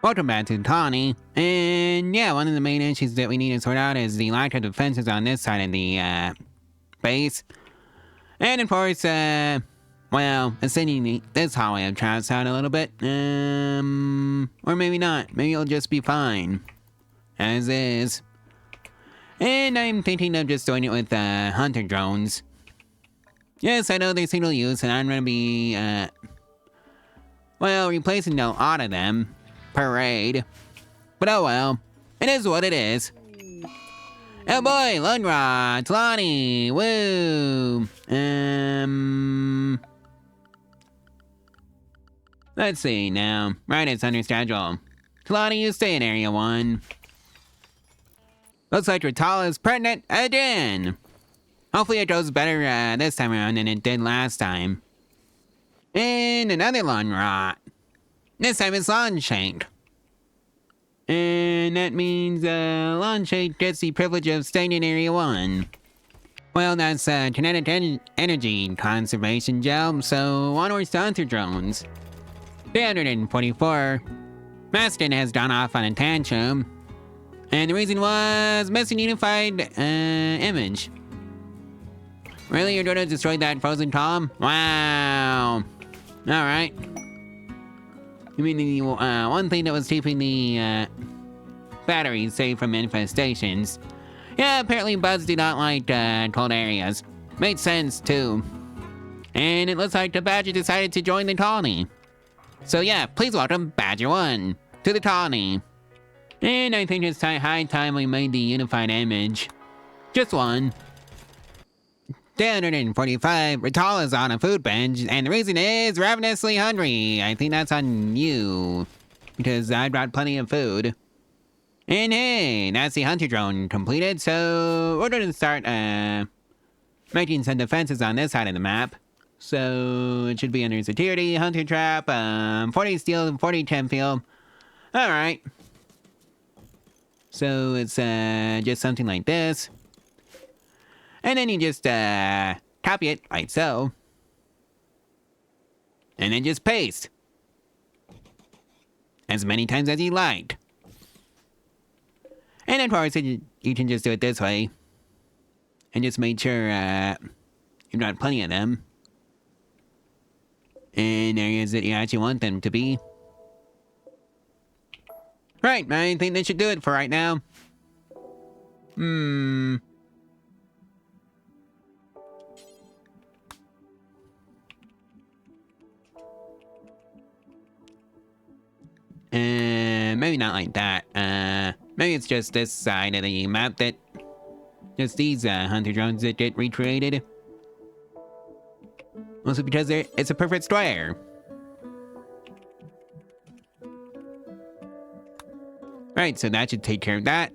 Welcome back to Tawny. And yeah, one of the main issues that we need to sort out is the lack of defenses on this side of the base. And of course, well, ascending this hallway of traps out a little bit. Or maybe not. Maybe it'll just be fine. As is. And I'm thinking of just doing it with hunter drones. Yes, I know they're single use, and I'm gonna be, well, replacing a lot of them per raid. But oh well, it is what it is. Oh boy, Lunrod, Talani, woo! Let's see now. Right, it's under schedule. Talani, you stay in Area 1. Looks like Ratal is pregnant again! Hopefully it goes better this time around than it did last time. And another Lunrod. This time it's Lonshank. And that means Lonshank gets the privilege of staying in Area 1. Well, that's kinetic energy conservation gel, so onwards to hunter drones. 344. Maston has gone off on a tantrum. And the reason was missing unified image. Really, you're gonna destroy that frozen column? Wow. Alright. You mean the one thing that was keeping the batteries safe from infestations? Yeah, apparently bugs do not like cold areas. Makes sense too. And it looks like the Badger decided to join the colony. So yeah, please welcome Badger 1 to the colony. And I think it's high time we made the unified image. Just one. 345, Ratal is on a food binge, and the reason is ravenously hungry. I think that's on you, because I brought plenty of food. And hey, that's the hunter drone completed, so we're going to start making some defenses on this side of the map. So it should be under security, hunter trap, 40 steel, 40 temp field. Alright. So it's just something like this. And then you just, copy it, like so. And then just paste. As many times as you like. And of course, you can just do it this way. And just make sure, you've got plenty of them. In areas that you actually want them to be. Right, I think that should do it for right now. Maybe not like that. Maybe it's just this side of the map that... Just these, hunter drones that get recreated. Also because it's a perfect square. Right, so that should take care of that.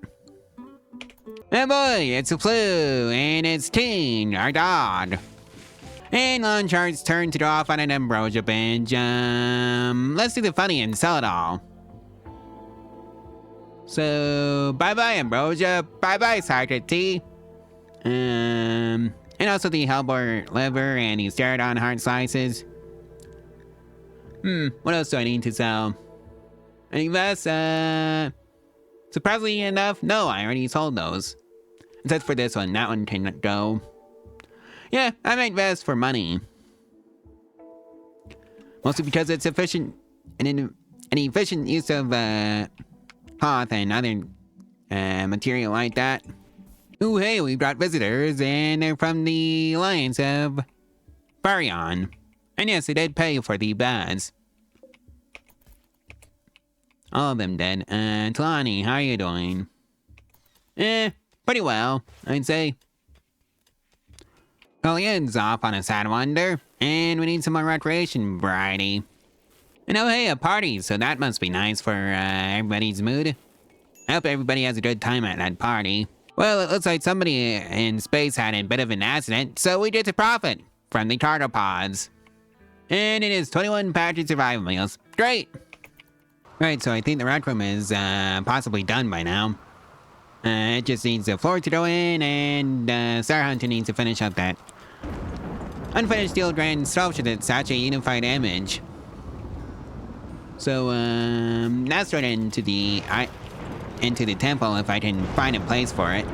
Oh boy, it's a flu, and it's Teen, our dog. And Lonchart's turn to draw off on an ambrosia binge. Let's do the funny and sell it all. So, bye-bye ambrosia, bye-bye Sergeant T. And also the hellbore liver and the pterodon heart slices. What else do I need to sell? Any less, surprisingly enough, no, I already sold those. Except for this one, that one can go. Yeah, I might invest for money. Mostly because it's efficient and an efficient use of cloth and other material like that. Ooh, hey, we brought visitors, and they're from the Alliance of Barion. And yes, they did pay for the bads. All of them did. Talani, how are you doing? Pretty well, I'd say. Julian's off on a sad wander, and we need some more recreation variety. And oh hey, a party, so that must be nice for everybody's mood. I hope everybody has a good time at that party. Well, it looks like somebody in space had a bit of an accident, so we get to profit from the cargo pods. And it is 21 package survival meals. Great! Right, so I think the rec room is possibly done by now. It just needs the floor to go in, and Star Hunter needs to finish up that unfinished steel grand sculpture that such a unified image. So, let's run into the temple if I can find a place for it.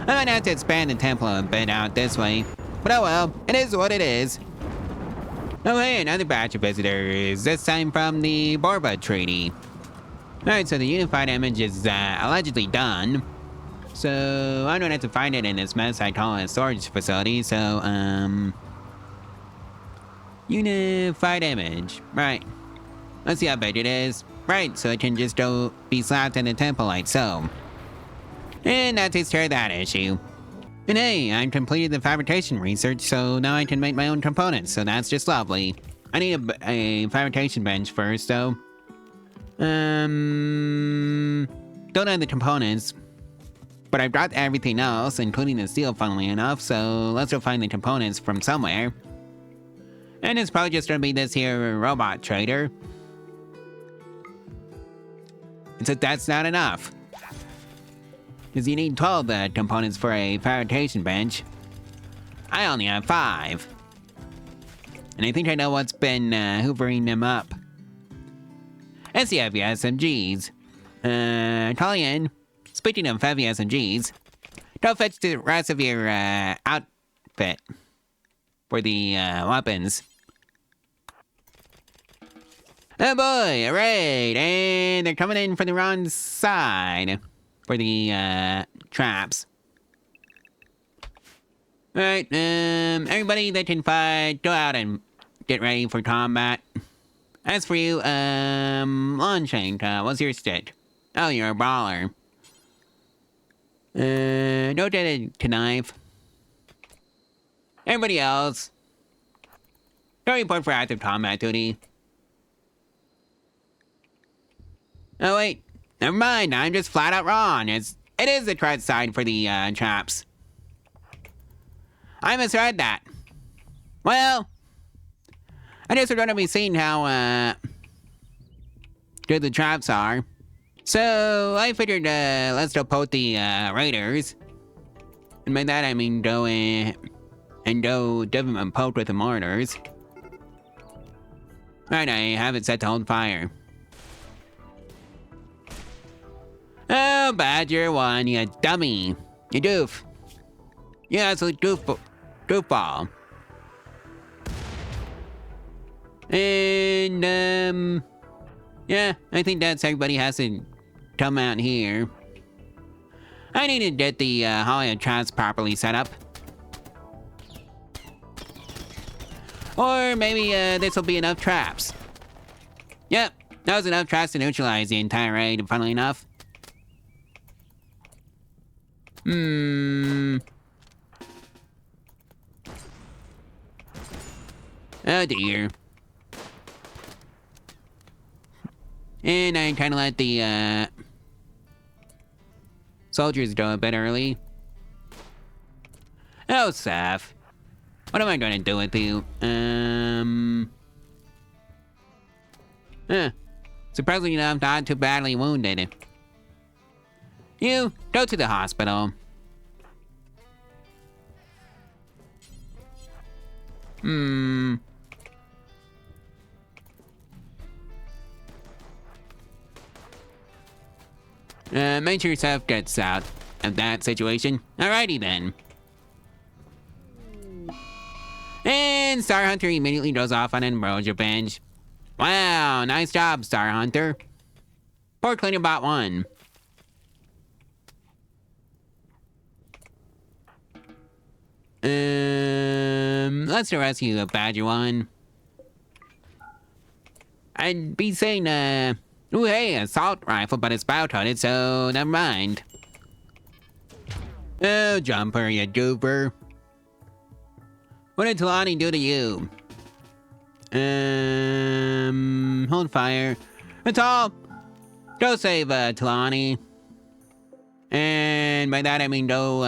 I might have to expand the temple a bit out this way. But oh well, it is what it is. Oh hey, another batch of visitors, this time from the Borba Treaty. Alright, so the unified image is allegedly done. So, I'm gonna have to find it in this mess I call a storage facility, so, unified image, right. Let's see how big it is. Right, so it can just go be slapped in the temple like so. And that takes care of that issue. And hey, I completed the fabrication research, so now I can make my own components, so that's just lovely. I need a fabrication bench first, though. Don't have the components, but I've got everything else, including the steel, funnily enough, so let's go find the components from somewhere. And it's probably just gonna be this here robot trader. Except that's not enough. Because you need 12 components for a fabrication bench. I only have 5. And I think I know what's been hoovering them up. It's the heavy SMGs. Colleen, speaking of heavy SMGs, go fetch the rest of your outfit for the weapons. Oh boy, alright, and they're coming in from the wrong side for the traps. Alright, everybody that can fight, go out and get ready for combat. As for you, Longshank, what's your stick? Oh, you're a brawler. Don't get a knife. Everybody else, go report for active combat duty. Oh wait, never mind, I'm just flat out wrong. It is the correct side for the traps. I misread that. Well, I guess we're gonna be seeing how good the traps are. So I figured let's go poke the raiders. And by that I mean go and give them a poke with the mortars. Right, I have it set to hold fire. Oh, Badger 1, you dummy. You doof. You absolute goofball. And, yeah, I think that's everybody has to come out here. I need to get the Hollywood traps properly set up. Or maybe this will be enough traps. Yep, that was enough traps to neutralize the entire raid, funnily enough. Oh dear. And I kinda let the soldiers go a bit early. Oh, Seth. What am I gonna do with you? Surprisingly enough, not too badly wounded. You, go to the hospital. Make sure yourself gets out of that situation. Alrighty then. And Star Hunter immediately goes off on an ambrosia bench. Wow, nice job, Star Hunter. Poor cleaning bot 1. Let's rescue the Badger 1. I'd be saying, ooh, hey, assault rifle, but it's bow-toted, so never mind. Oh, Jumper, you goober. What did Talani do to you? Hold fire. That's all. Go save, Talani. And by that I mean go,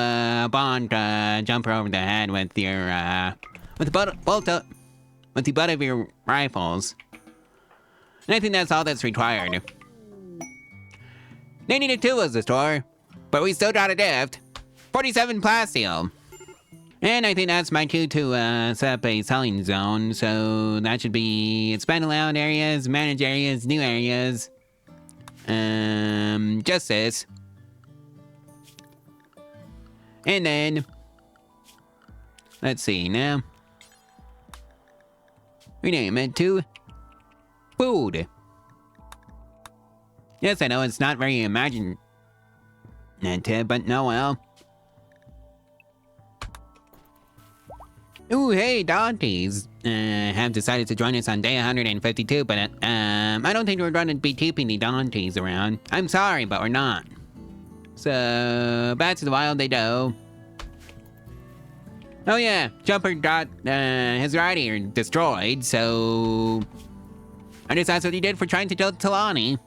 bond, Jumper over the head with your, with the butt of your rifles. And I think that's all that's required. They needed 2 was the store, but we still got a gift. 47 plasteel. And I think that's my cue to set up a selling zone. So that should be expand allowed areas, manage areas, new areas. Just this. And then, let's see now. Rename it to food. Yes, I know it's not very imaginative, but no well. Ooh, hey, Donkeys. Have decided to join us on day 152, but I don't think we're going to be keeping the Donkeys around. I'm sorry, but we're not. So, back to the wild they go. Oh yeah, Jumper got his rider destroyed, so I guess that's what he did for trying to kill Talani.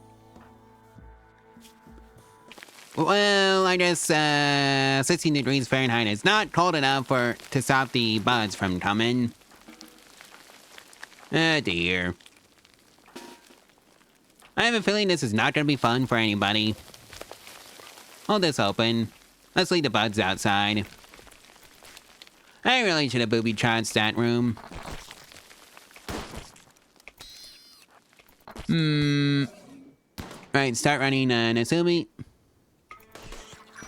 Well, I guess 16 degrees Fahrenheit is not cold enough to stop the bugs from coming. Oh dear. I have a feeling this is not going to be fun for anybody. Hold this open. Let's leave the bugs outside. I really should have booby-trapped that room. Right, start running Nasumi.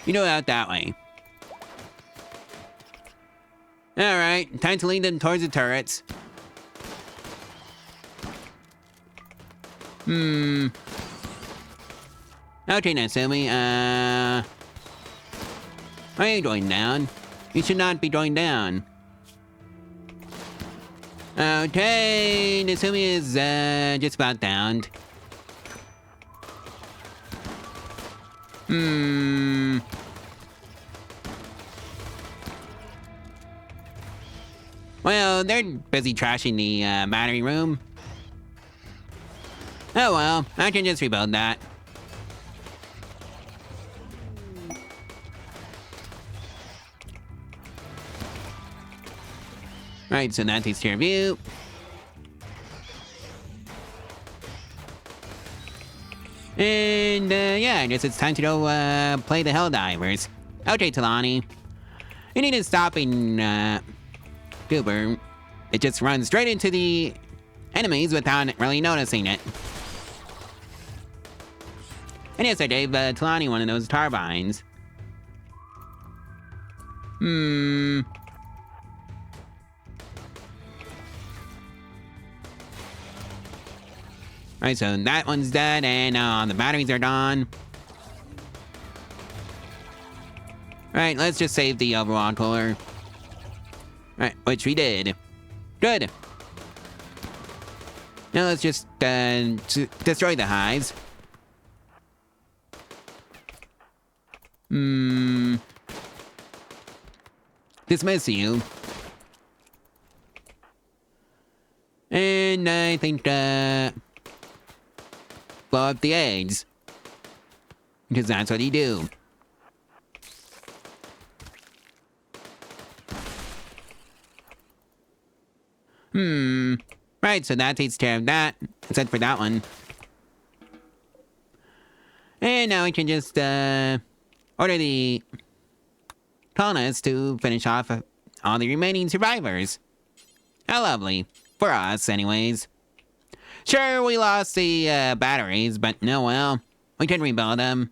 You go out that way. Alright, time to lead them towards the turrets. Okay, Nasumi, why are you going down? You should not be going down. Okay, Nasumi is just about downed. Well, they're busy trashing the battery room. Oh well, I can just rebuild that. Right, so that takes care of you. And yeah, I guess it's time to go play the Helldivers. Okay, Talani. You need to stop in Goober. It just runs straight into the enemies without really noticing it. And yes, I gave Talani one of those turbines. Right, so that one's dead, and the batteries are gone. Right, let's just save the overall cooler. Right, which we did. Good. Now let's just destroy the hives. Dismiss you. And I think blow up the eggs. Because that's what you do. Right, so that takes care of that. Except for that one. And now we can just order the colonists to finish off all the remaining survivors. How lovely. For us, anyways. Sure, we lost the batteries, but no well. We can rebuild them.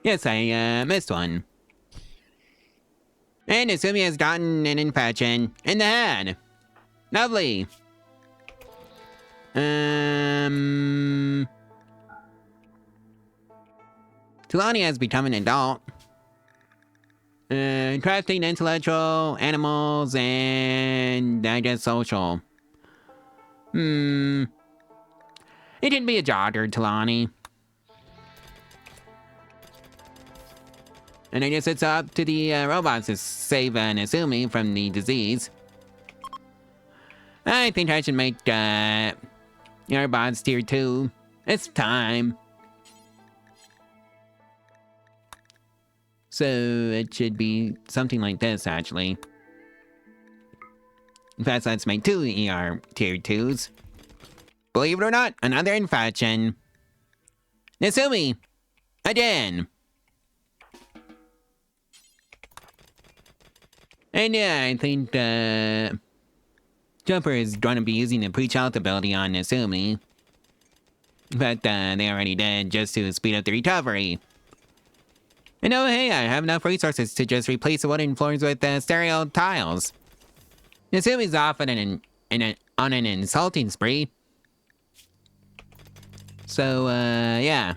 Yes, I missed one. And Nasumi has gotten an infection in the head. Lovely. Tulani has become an adult. Crafting, intellectual, animals, and I guess social. It can be a jogger, Tulani. And I guess it's up to the robots to save Nasumi from the disease. I think I should make robots tier 2. It's time. So it should be something like this, actually. In fact, let's make 2 ER tier 2s. Believe it or not, another infection. Nasumi! Again! And yeah, I think Jumper is going to be using the pre-child ability on Nasumi. But they already did, just to speed up the recovery. And oh hey, I have enough resources to just replace the wooden floors with stereo tiles. Nasumi's off on an insulting spree. So, yeah.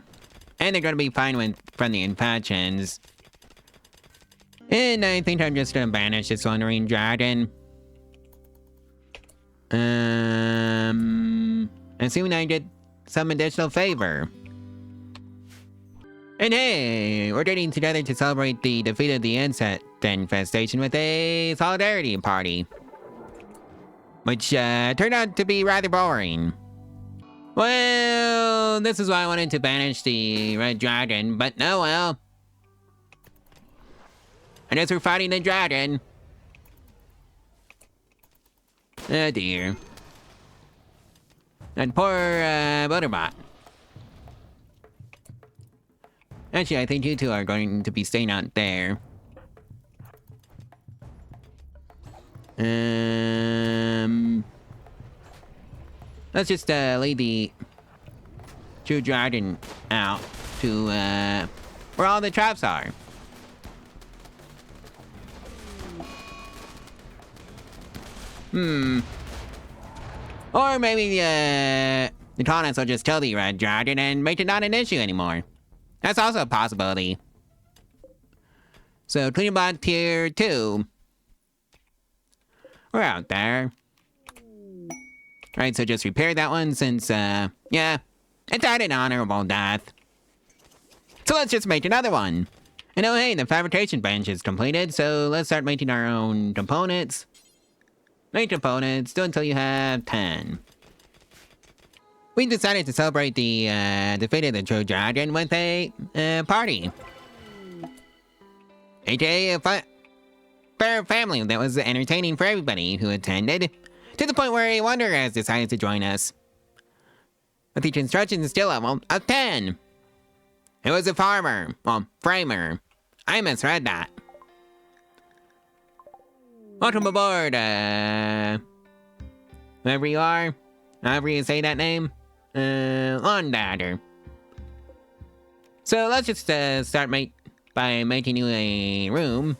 And they're gonna be fine from the infections. And I think I'm just gonna banish this wandering dragon. Assuming I get some additional favor. And hey, we're getting together to celebrate the defeat of the insect infestation with a solidarity party. Which, turned out to be rather boring. Well, this is why I wanted to banish the red dragon, but no well. I guess we're fighting the dragon. Oh dear. That poor, Butterbot. Actually, I think you two are going to be staying out there. Let's just, lead the true dragon out to, where all the traps are. Or maybe, the colonists will just kill the red dragon and make it not an issue anymore. That's also a possibility. So, Cleanbot tier 2. We're out there. Right, so just repair that one since, yeah, it died an honorable death. So let's just make another one. And oh hey, the fabrication bench is completed, so let's start making our own components. Make components, do until you have 10. We decided to celebrate the defeat of the true dragon with a party. AKA a fair family that was entertaining for everybody who attended, to the point where a wanderer has decided to join us. With the construction skill level of 10. It was a farmer, well, framer. I misread that. Welcome aboard, whoever you are, however you say that name. Lawn Dadder. So let's just start by making you a room.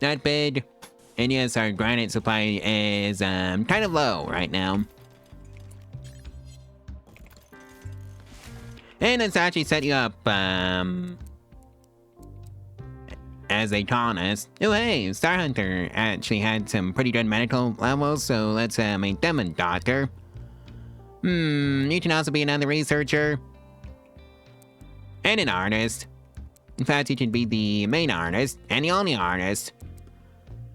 Not big. And yes, our granite supply is kind of low right now. And let's actually set you up as a colonist. Oh hey, Star Hunter actually had some pretty good medical levels, so let's make them a doctor. You can also be another researcher. And an artist. In fact, you can be the main artist, and the only artist.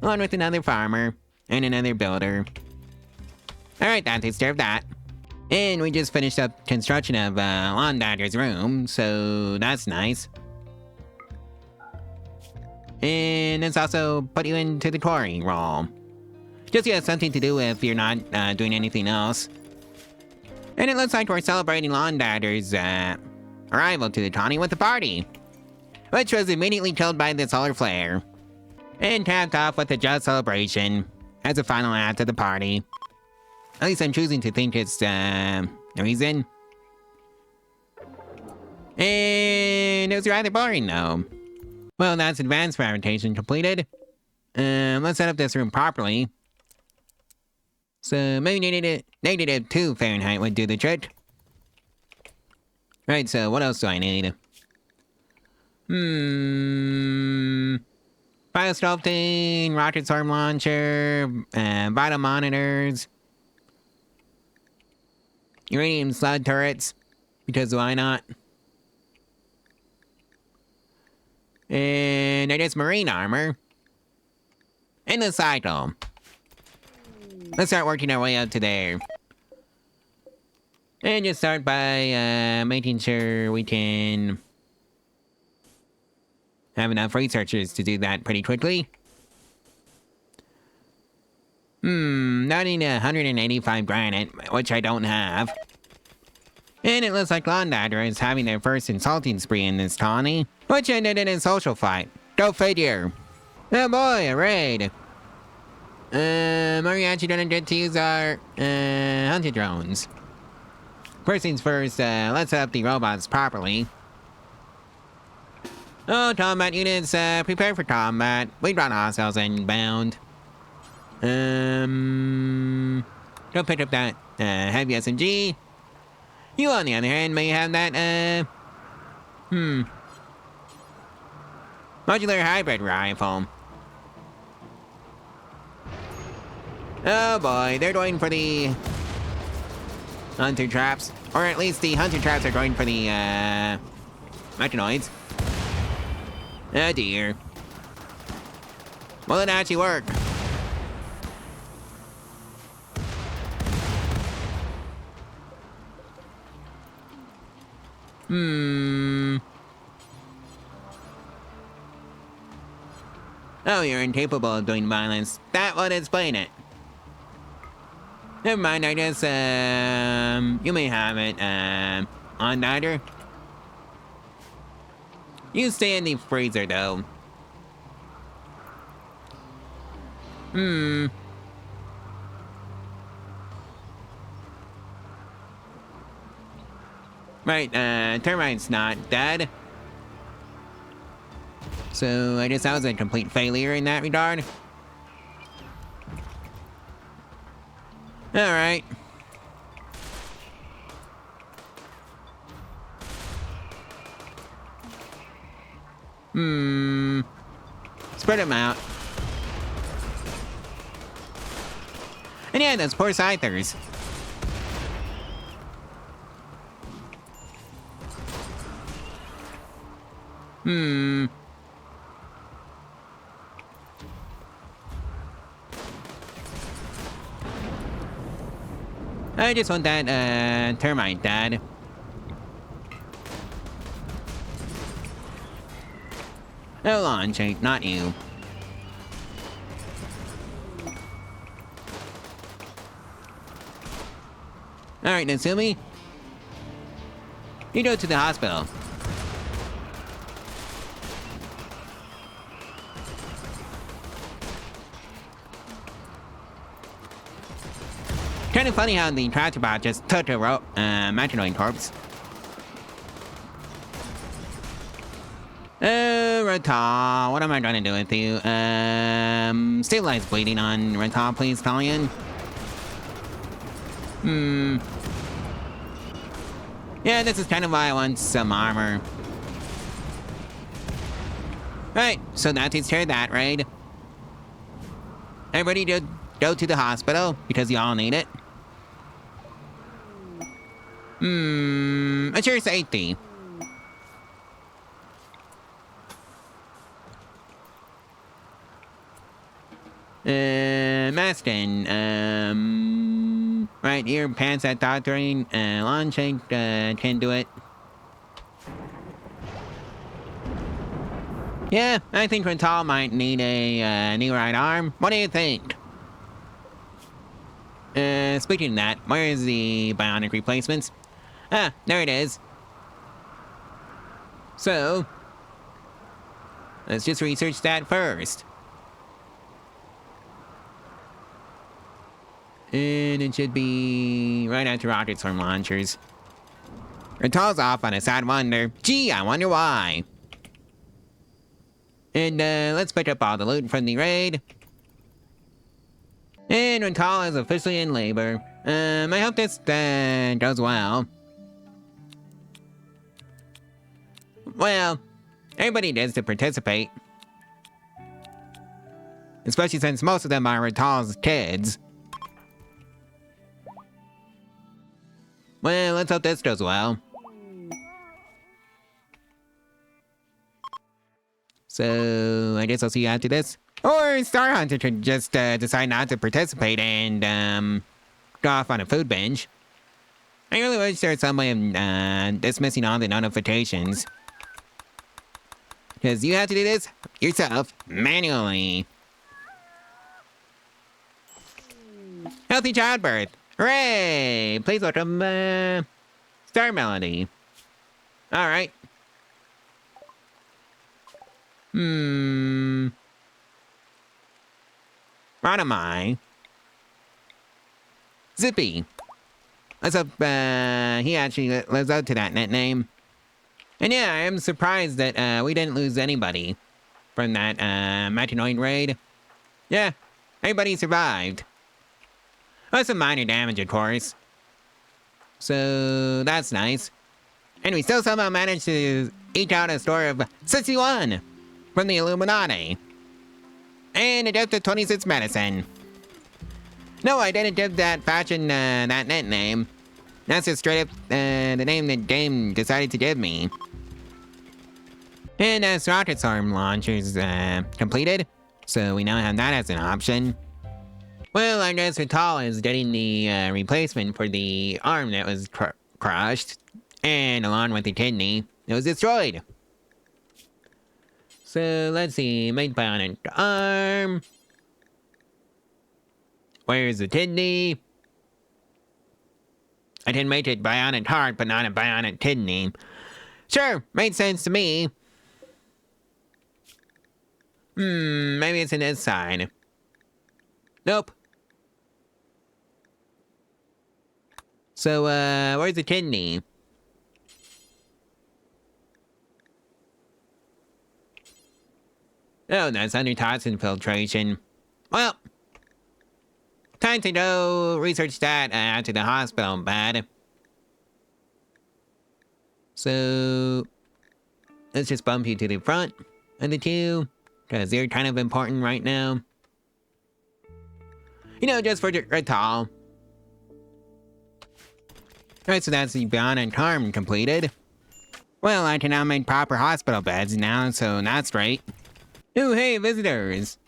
Along with another farmer, and another builder. Alright, that takes care of that. And we just finished up construction of Lawn Dadder's room, so that's nice. And let's also put you into the Quarry role. Just so you have something to do if you're not doing anything else. And it looks like we're celebrating Lawn Dadder's arrival to the colony with a party. Which was immediately killed by the solar flare. And capped off with a just celebration as a final act of the party. At least I'm choosing to think it's the reason. And it was rather boring though. Well, that's advanced fabrication completed. Let's set up this room properly. So maybe -2 Fahrenheit would do the trick. Right, so what else do I need? Biosculpting, rocket storm launcher, vital monitors, uranium slug turrets, because why not? And I guess marine armor. And the cycle. Let's start working our way up to there. And just start by making sure we can Have enough researchers to do that pretty quickly. Not need 185 granite, which I don't have. And it looks like Londadder is having their first insulting spree in this colony, which ended in a social fight. Go figure. Oh boy, a raid. Are we actually gonna get to use our, hunter drones? First things first, let's set up the robots properly. Oh, combat units, prepare for combat. We brought ourselves inbound. Don't pick up that, heavy SMG. You, on the other hand, may have that, modular hybrid rifle. Oh boy, they're going for the hunter traps. Or at least the hunter traps are going for the, mechanoids. Oh dear. Will it actually work? Oh, you're incapable of doing violence. That would explain it. Never mind, I guess, you may have it, on Dagger. You stay in the freezer, though. Right, Termite's not dead. So, I guess that was a complete failure in that regard. Alright. Spread them out. And yeah, those poor scythers. I just want that, termite dead. Hold on, Jake, not you. Alright, Natsumi. You go to the hospital. Kind of funny how the tractor bot just took a mechanoid corpse. Ratal, what am I trying to do with you? Stabilize bleeding on Ratal, please, Collian. Yeah, this is kind of why I want some armor. Right, so that takes care of that raid. Everybody go to the hospital, because you all need it. Assure safety. Maston, right here, pants at doctoring, launch can do it. Yeah, I think Rental might need a new right arm. What do you think? Speaking of that, where is the bionic replacements? Ah, there it is. So, let's just research that first. And it should be right after rocket storm launchers. Rental's off on a sad wonder. Gee, I wonder why. And let's pick up all the loot from the raid. And Rental is officially in labor. I hope this goes well. Well, everybody needs to participate. Especially since most of them are Rental's kids. Well, let's hope this goes well. So, I guess I'll see you after this. Or Star Hunter could just decide not to participate and go off on a food binge. I really wish there was some way of dismissing all the notifications. Because you have to do this yourself, manually. Healthy childbirth. Hooray! Please welcome, Star Melody. Alright. What am I? Zippy. Let's hope, he actually lives up to that nickname. And yeah, I am surprised that, we didn't lose anybody from that, Metanoid raid. Yeah, everybody survived. Well, some minor damage, of course. So, that's nice. And we still somehow managed to eke out a score of 61 from the Illuminati. And a depth of 26 medicine. No, I didn't give that faction that net name. That's just straight up the name the game decided to give me. And rocket arm launchers completed, so we now have that as an option. Well, I guess Vital is getting the replacement for the arm that was crushed, and along with the kidney, it was destroyed. So let's see, made bionic arm. Where's the kidney? I can make it bionic heart, but not a bionic kidney. Sure, made sense to me. Maybe it's in this side. Nope. So, where's the kidney? Oh, that's under toxin filtration. Well, time to go research that after the hospital, bud. So, let's just bump you to the front of the two, because they're kind of important right now. You know, just for the Rital. Alright, so that's the bionic arm completed. Well, I can now make proper hospital beds now, so that's great. Oh, hey, visitors!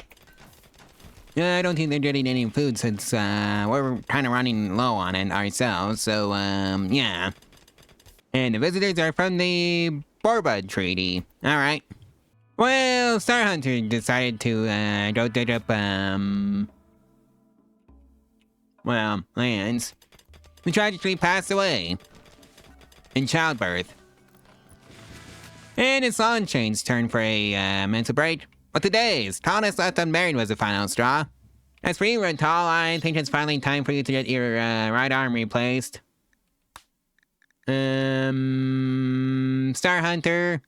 I don't think they're getting any food since, we're kind of running low on it ourselves, so, yeah. And the visitors are from the Borbud Treaty. Alright. Well, Star Hunter decided to, go dig up, well, lands. Who tragically passed away in childbirth. And it's Longchain's turn for a, mental break. But today's tallness left unmarried was the final straw. As for you, Red Tall, I think it's finally time for you to get your, right arm replaced. Star Hunter.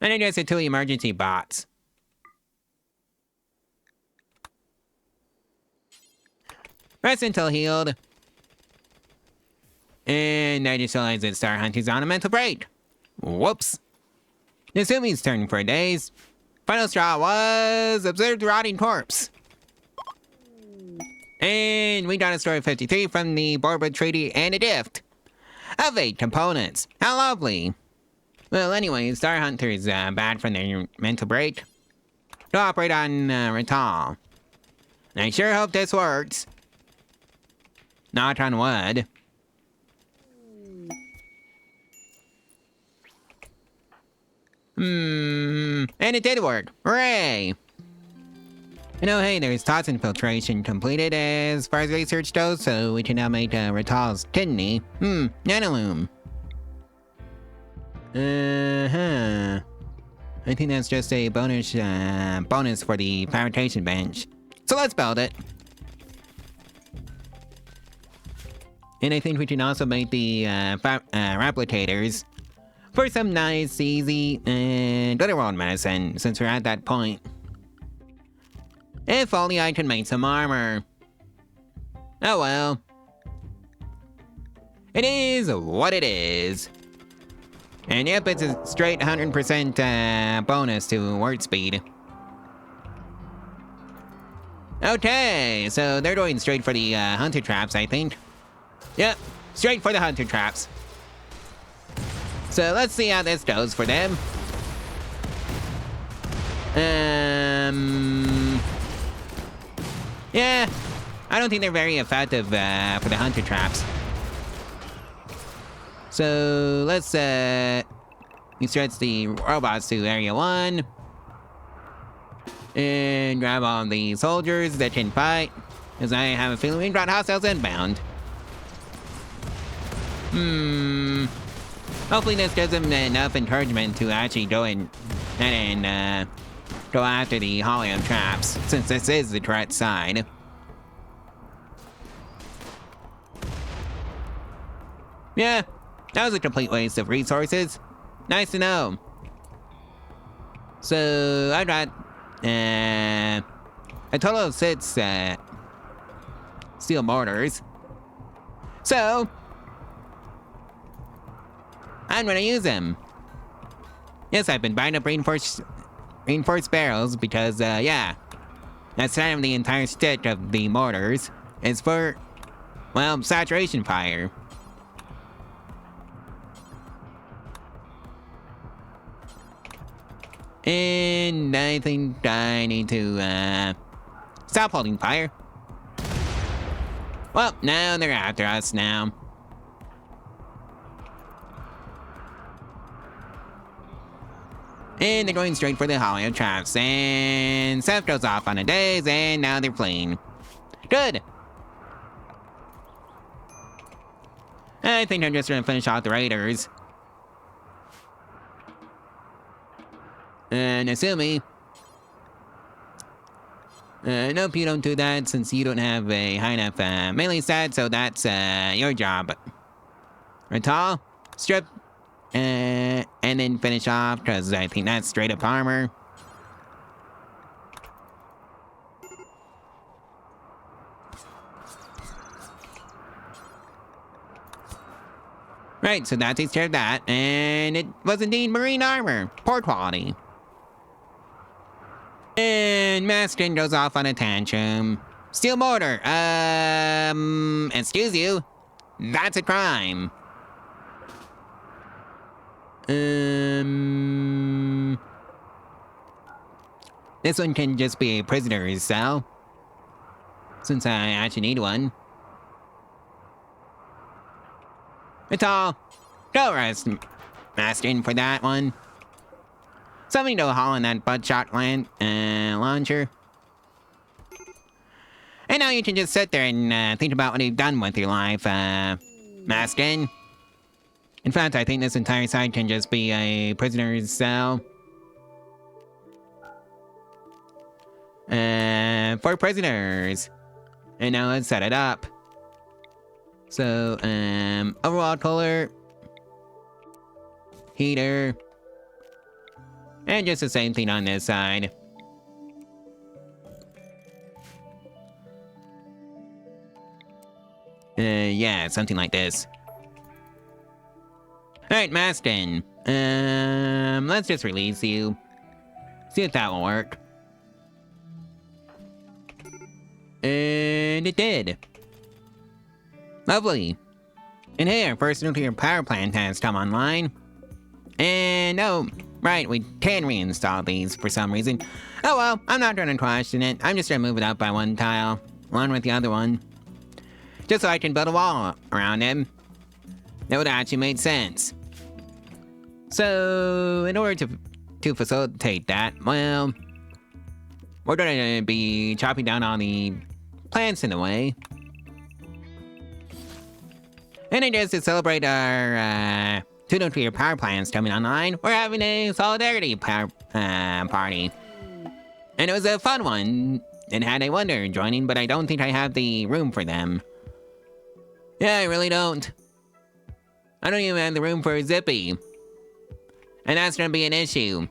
And I guess the two emergency bots. Rest until healed. And I just realized that Star Hunter's on a mental break. Whoops. Nasumi's turn for days. Final straw was observed rotting corpse. And we got a story 53 from the Borbud Treaty and a gift of 8 components. How lovely. Well, anyway, Star Hunter's back from their mental break to operate on Rital. I sure hope this works. Knock on wood. And it did work. Hooray! You know, hey, there's toxin filtration completed as far as research goes, so we can now make Rital's kidney. Nanolume. I think that's just a bonus for the fabrication bench. So let's build it. And I think we can also make the replicators for some nice, easy, and otherworld medicine, since we're at that point. If only I can make some armor. Oh well. It is what it is. And yep, it's a straight 100% bonus to word speed. Okay, so they're going straight for the hunter traps, I think. Yep, straight for the hunter traps. So let's see how this goes for them. Yeah, I don't think they're very effective for the hunter traps. So let's We stretch the robots to Area 1. And grab all the soldiers that can fight. Because I have a feeling we brought hostiles inbound. Hopefully this gives them enough encouragement to actually go in and go after the holo traps, since this is the threat side. Yeah, that was a complete waste of resources. Nice to know. So I got a total of 6 steel mortars. So I'm gonna use them. Yes, I've been buying up reinforced barrels because, yeah, that's kind of the entire stick of the mortars. It's for, well, saturation fire. And I think I need to, stop holding fire. Well, now they're after us now. And they're going straight for the holo traps, and Seth goes off on a daze, and now they're fleeing. Good! I think I'm just gonna finish off the raiders. And Asumi. Nope, you don't do that since you don't have a high enough melee stat, so that's your job. Ratal, strip, and then finish off, because I think that's straight up armor. Right, so that takes care of that, and it was indeed marine armor. Poor quality. And Maskin goes off on a tantrum. Steel mortar, excuse you. That's a crime. This one can just be a prisoner's cell, since I actually need one. It's all. Go rest, Maskin, for that one. Somebody go haul in that butt-shot launcher. And now you can just sit there and think about what you've done with your life, Maskin. In fact, I think this entire side can just be a prisoner's cell. For prisoners. And now let's set it up. So, overall color. Heater. And just the same thing on this side. Yeah, something like this. Alright, Mastin. Let's just release you. See if that will work. And it did. Lovely. And hey, our first nuclear power plant has come online. And oh, right, we can reinstall these for some reason. Oh well, I'm not gonna question it. I'm just gonna move it up by one tile, along with the other one. Just so I can build a wall around him. That would actually make sense. So, in order to facilitate that, well, we're gonna be chopping down all the plants in a way. And then just to celebrate our 2 nuclear power plants coming online, we're having a solidarity power party. And it was a fun one. It had a wonder joining, but I don't think I have the room for them. Yeah, I really don't. I don't even have the room for Zippy. And that's gonna be an issue.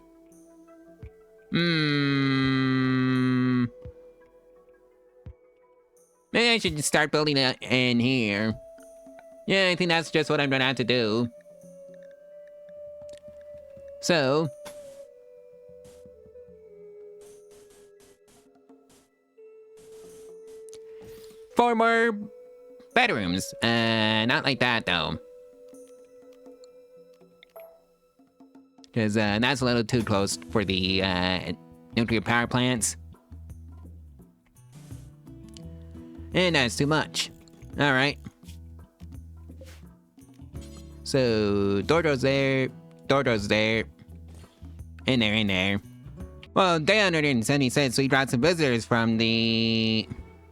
Maybe I should just start building it in here. Yeah, I think that's just what I'm gonna have to do. So, 4 more bedrooms. Not like that though. Because that's a little too close for the nuclear power plants. And that's too much. Alright. So, door goes there. Dodo's there. In there. Well, day 176, we brought some visitors from the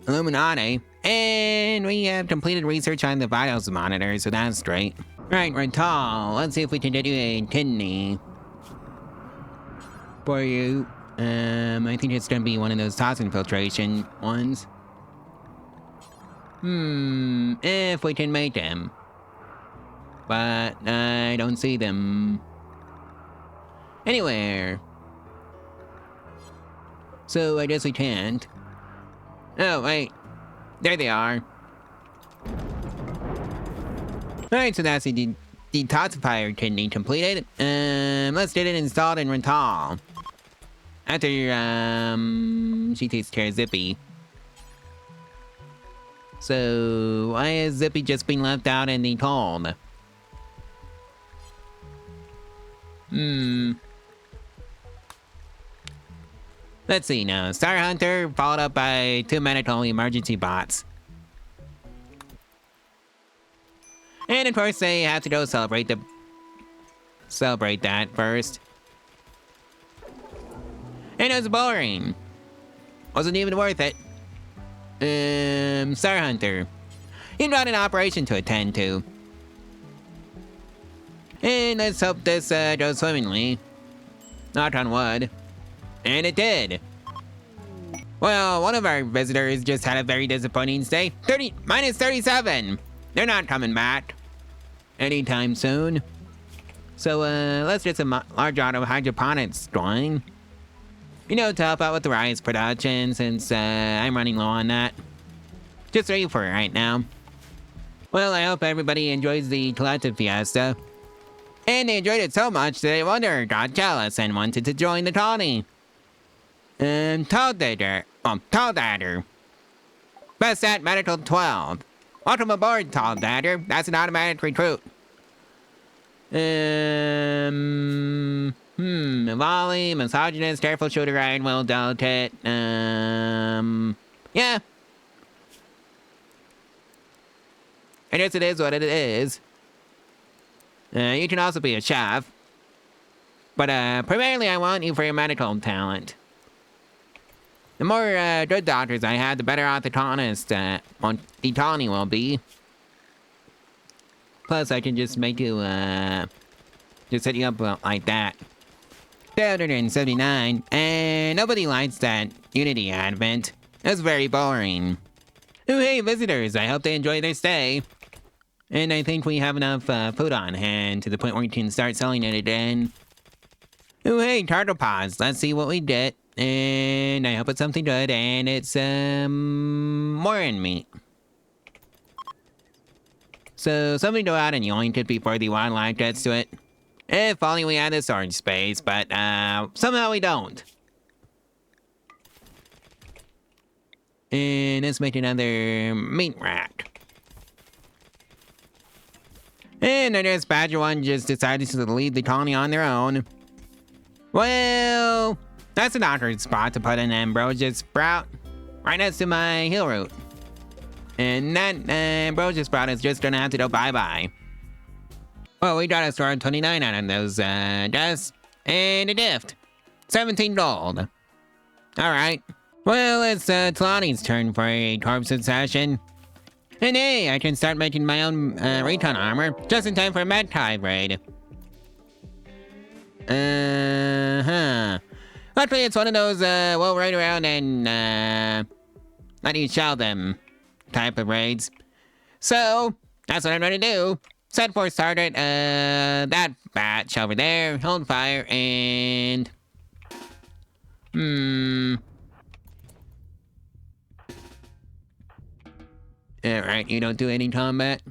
Illuminati. And we have completed research on the vitals monitor, so that's great. Right, Rental. Let's see if we can get you a kidney. For you. I think it's gonna be one of those toxin filtration ones. If we can make them. But I don't see them anywhere. So I guess we can't. Oh, wait. There they are. Alright, so that's the detoxifier kidney completed. Let's get it installed in Rental. After, she takes care of Zippy. So, why is Zippy just being left out in the cold? Let's see now. Star Hunter followed up by 2 medical emergency bots. And of course they have to go celebrate that first. And it was boring. Wasn't even worth it. Star Hunter. You've got an operation to attend to. And let's hope this goes swimmingly. Knock on wood. And it did. Well, one of our visitors just had a very disappointing stay. Minus 37. They're not coming back anytime soon. So, let's get some large auto hydroponics going. You know, to help out with the rice production, since I'm running low on that. Just ready for it right now. Well, I hope everybody enjoys the collective fiesta. And they enjoyed it so much that Wonder got jealous and wanted to join the colony. Tall Dadder. Best at Medical 12. Welcome aboard, Tall Dadder. That's an automatic recruit. Avali, misogynist, careful shooter, iron will, delicate. Yeah. I guess it is what it is. You can also be a chef. But, primarily I want you for your medical talent. The more, good doctors I have, the better off the colony will be. Plus, I can just make you, just set you up like that. 279, and nobody likes that Unity advent. It's very boring. Oh, hey, visitors, I hope they enjoy their stay. And I think we have enough food on hand to the point where we can start selling it again. Oh, hey, Tartlepods, let's see what we get. And I hope it's something good, and it's, more in meat. So, something to go out and yoink it before the wildlife gets to it. If only we had this orange space, but, somehow we don't. And let's make another meat rack. And I guess Badger 1 just decided to leave the colony on their own. Well, that's an awkward spot to put an ambrosia sprout. Right next to my hill root. And that ambrosia sprout is just gonna have to go bye-bye. Well, we got a score of 29 out of those, dust. And a gift. 17 gold. Alright. Well, it's, Talani's turn for a corpse session. And hey, I can start making my own, recon armor, just in time for a Medkai raid. Luckily, it's one of those, we'll ride around and, let you shell them type of raids. So, that's what I'm gonna do. Set for target, that batch over there, hold fire, and... Alright, you don't do any combat?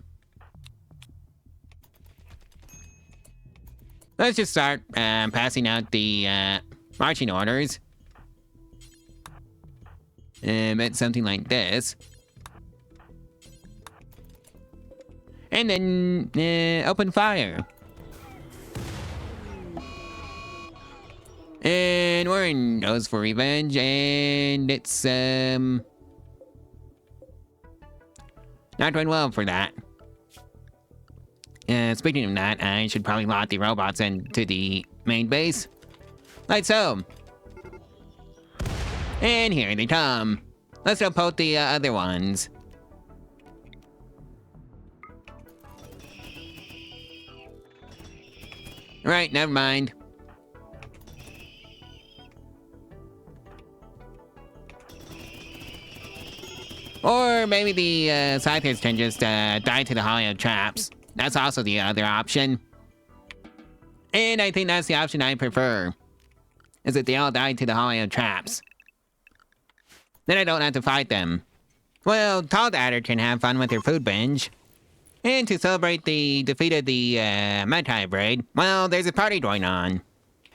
Let's just start, passing out the, marching orders. It's something like this. And then, open fire. And Warren goes for revenge, and it's, not going well for that. Speaking of that, I should probably load the robots into the main base. Like so. And here they come. Let's upload the other ones. Right, never mind. Or maybe the scythers can just die to the hollow traps. That's also the other option. And I think that's the option I prefer. Is that they all die to the hollow traps. Then I don't have to fight them. Well, Tall Dadder can have fun with her food binge. And to celebrate the defeat of the Mud Hybrid, well, there's a party going on.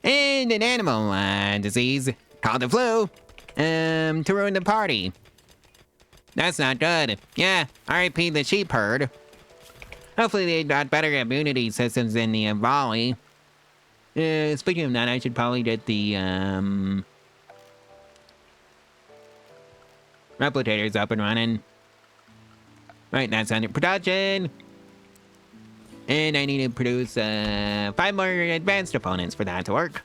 And an animal disease called the flu to ruin the party. That's not good. Yeah, R.I.P. the sheep herd. Hopefully they got better immunity systems than the Avali. Speaking of that, I should probably get the replicators up and running. Right, that's under production. And I need to produce 5 more advanced opponents for that to work.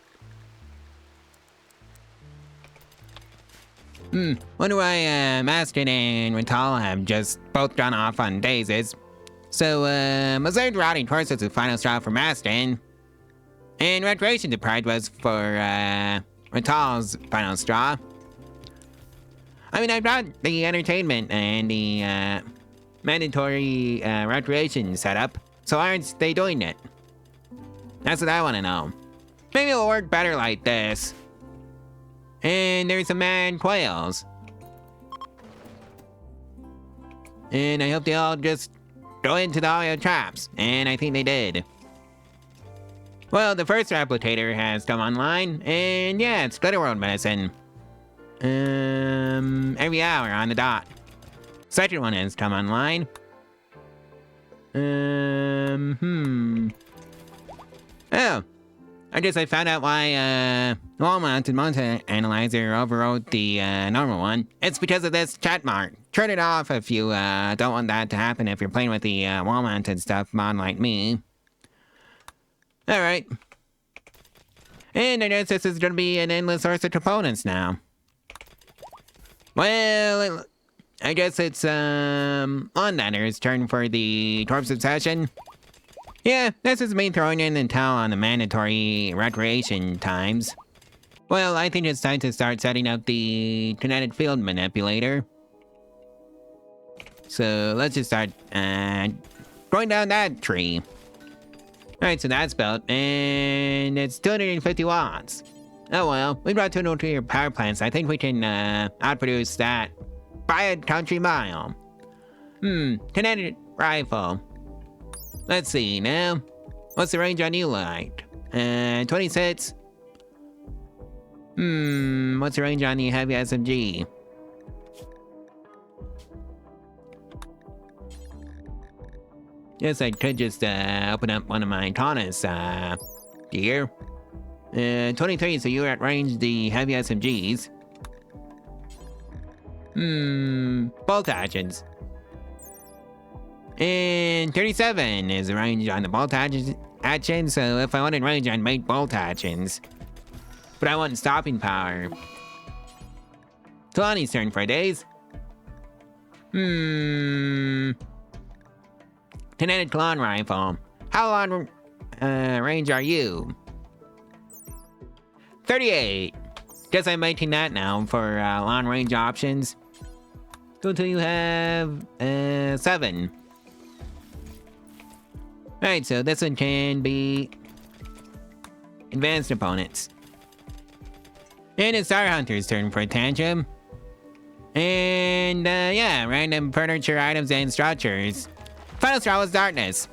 Wonder why Maston and Rental have just both gone off on daisies. So, observed rotting torso is the final straw for Maston. And Recreation Deprived was for Rental's final straw. I mean, I brought the entertainment and the mandatory recreation setup, so aren't they doing it? That's what I want to know. Maybe it'll work better like this. And there's some mad quails. And I hope they all just go into the audio traps, and I think they did. Well, the first replicator has come online, and yeah, it's Glitterworld medicine. Every hour on the dot. Second one has come online. Oh, I guess I found out why wall-mounted mountain analyzer overrode the normal one. It's because of this chat mark. Turn it off if you don't want that to happen if you're playing with the wall-mounted stuff mod like me. Alright. And I guess this is gonna be an endless source of components now. Well, I guess it's Londonder's turn for the Torp's Obsession. Yeah, this is me throwing in the towel on the mandatory recreation times. Well, I think it's time to start setting up the kinetic field manipulator. So let's just start going down that tree. Alright, so that's built, and it's 250 watts. Oh well, we brought two nuclear power plants. I think we can outproduce that by a country mile. Kinetic rifle. Let's see now. What's the range on you like? 26. What's the range on the heavy SMG? Guess I could just open up one of my Taunus gear. 23, so you're at range the heavy SMGs. Bolt actions. And 37 is the range on the bolt actions, so if I wanted range, I'd make bolt actions. But I want stopping power. Kalani's turn for days. Kinetic Klon rifle. How long range are you? 38. Guess I'm making that now for long range options. Go till you have 7. Alright, so this one can be advanced opponents. And it's Star Hunter's turn for a tantrum. And yeah, random furniture items and structures. Final straw was darkness.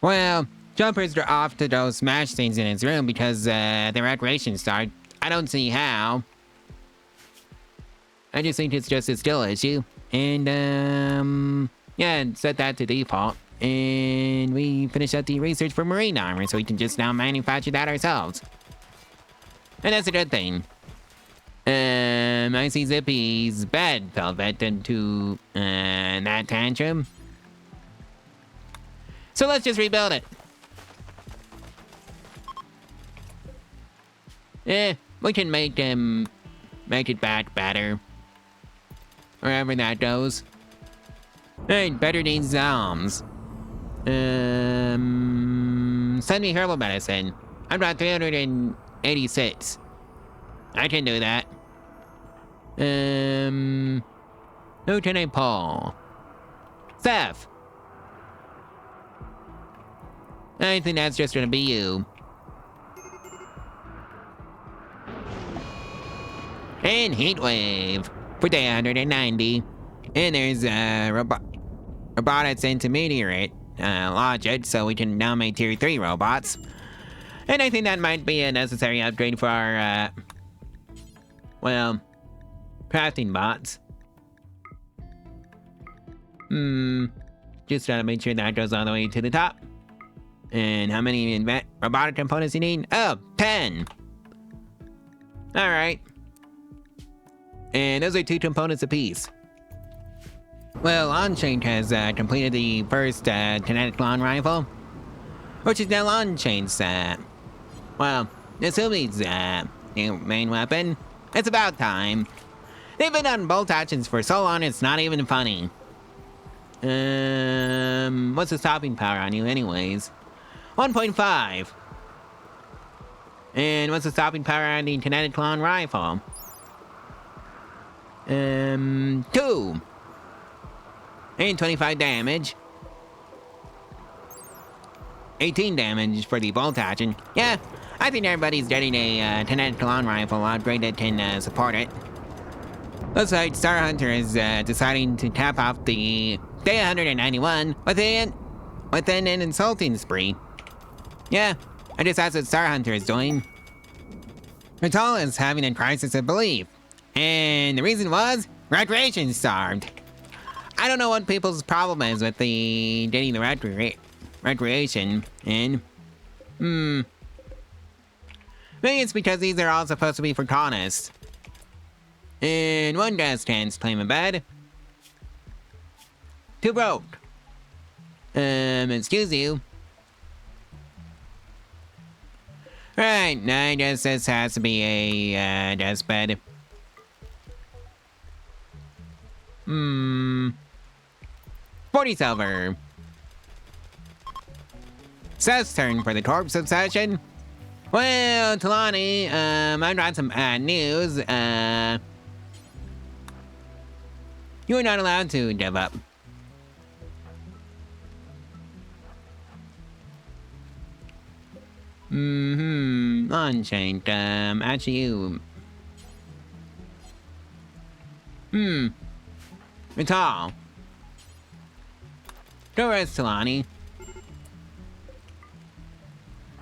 Well, Jumpers are off to go smash things in his room because the recreation started. I don't see how. I just think it's just a skill issue. And yeah, set that to default. And we finish up the research for marine armor so we can just now manufacture that ourselves. And that's a good thing. I see Zippy's bed fell victim to that tantrum. So let's just rebuild it. We can make it back better. Wherever that goes. Alright, better needs zombs. Send me herbal medicine. I've got 386. I can do that. Lieutenant Paul. Seth. I think that's just gonna be you. And Heatwave for day 190. And there's robotics intermediate logic, so we can now make tier 3 robots. And I think that might be a necessary upgrade for our, well, crafting bots. Just gotta make sure that goes all the way to the top. And how many robotic components you need? Oh, 10! Alright. And those are 2 components apiece. Well, Unchained has completed the first kinetic lawn rifle, which is now Unchained's, well, Nasumi's new main weapon. It's about time. They've been on bolt actions for so long it's not even funny. What's the stopping power on you anyways? 1.5. And what's the stopping power on the kinetic lawn rifle? 2. And 25 damage. 18 damage for the bolt action. Yeah, I think everybody's getting a kinetic lawn rifle upgrade that can support it. Looks like Star Hunter is deciding to cap off the day 191 with an insulting spree. Yeah, I just asked what Star Hunter is doing. Vital is having a crisis of belief. And the reason was, recreation starved. I don't know what people's problem is with getting the recreation in. Maybe it's because these are all supposed to be for colonists. And one gas can't claim a bed. 2 broke. Excuse you. Right, I guess this has to be a desk bed. 40 silver. Seth's turn for the corpse obsession. Well, Talani, I've got some news. You're not allowed to give up. Unchained, actually you. Vital. Go rest, Talani.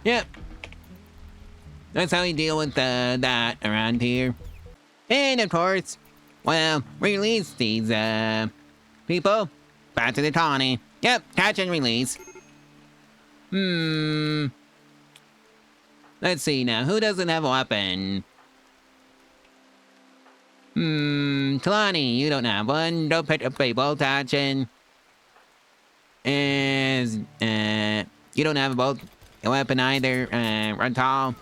Yep. That's how we deal with that around here. And of course, well, release these people back to the colony. Yep, catch and release. Let's see now, who doesn't have a weapon? Talani, you don't have one. Don't pick up a bolt action. And you don't have a weapon either, Vital.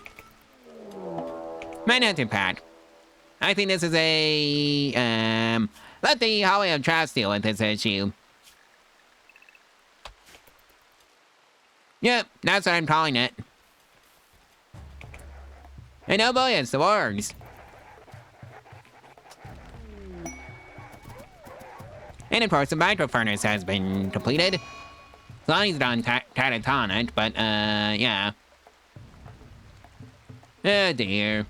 Manhunter pack. I think this is a, let the Hallway of Trash deal with this issue. Yep, that's what I'm calling it. And oh boy, it's the wargs. And of course, the micro furnace has been completed. Lonnie's done catatonic, but, yeah. Oh dear.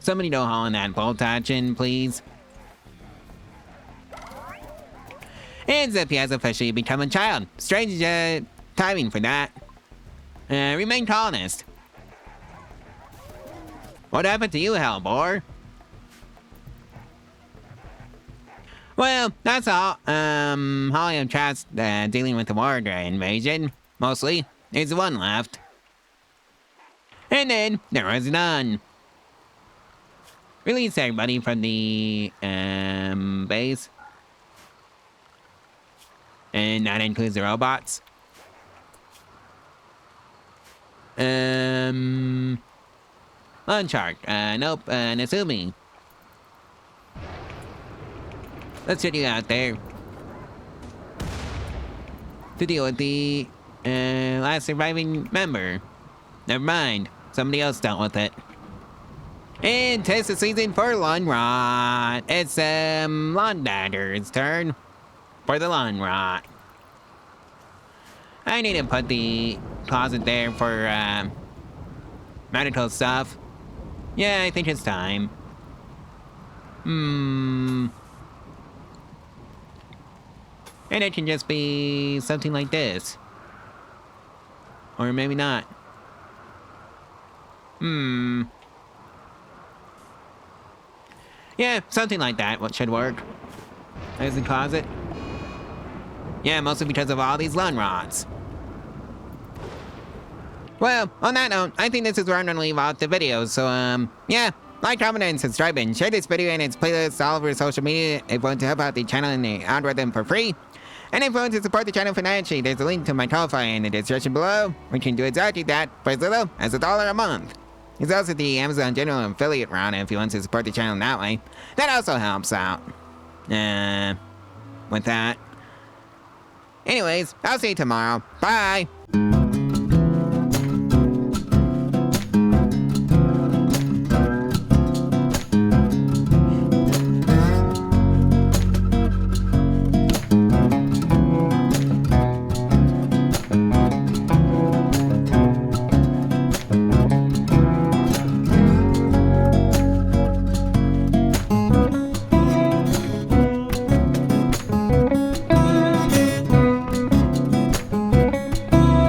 Somebody go haul in that bolt action, please. And Zippy has officially become a child. Strange timing for that. Remain colonist. What happened to you, Hellbore? Well, that's all. Holly and Chat's dealing with the Warrior invasion. Mostly. There's one left. And then there was none. Release everybody from the base. And that includes the robots. Lawn shark. Nope. Nasumi. Let's send you out there to deal with the last surviving member. Never mind. Somebody else dealt with it. And test the season for lawn rot. It's lawn dadder's turn for the lawn rot. I need to put the closet there for medical stuff. Yeah, I think it's time. And it can just be something like this. Or maybe not. Yeah, something like that. What should work? There's the closet. Yeah, mostly because of all these lawn rots. Well, on that note, I think this is where I'm gonna leave off the video. So, yeah. Like, comment, and subscribe, and share this video and its playlist all over social media if you want to help out the channel and the algorithm for free. And if you want to support the channel financially, there's a link to my Ko-Fi in the description below. We can do exactly that for as little as $1 a month. There's also the Amazon General Affiliate route if you want to support the channel that way. That also helps out. With that. Anyways, I'll see you tomorrow. Bye!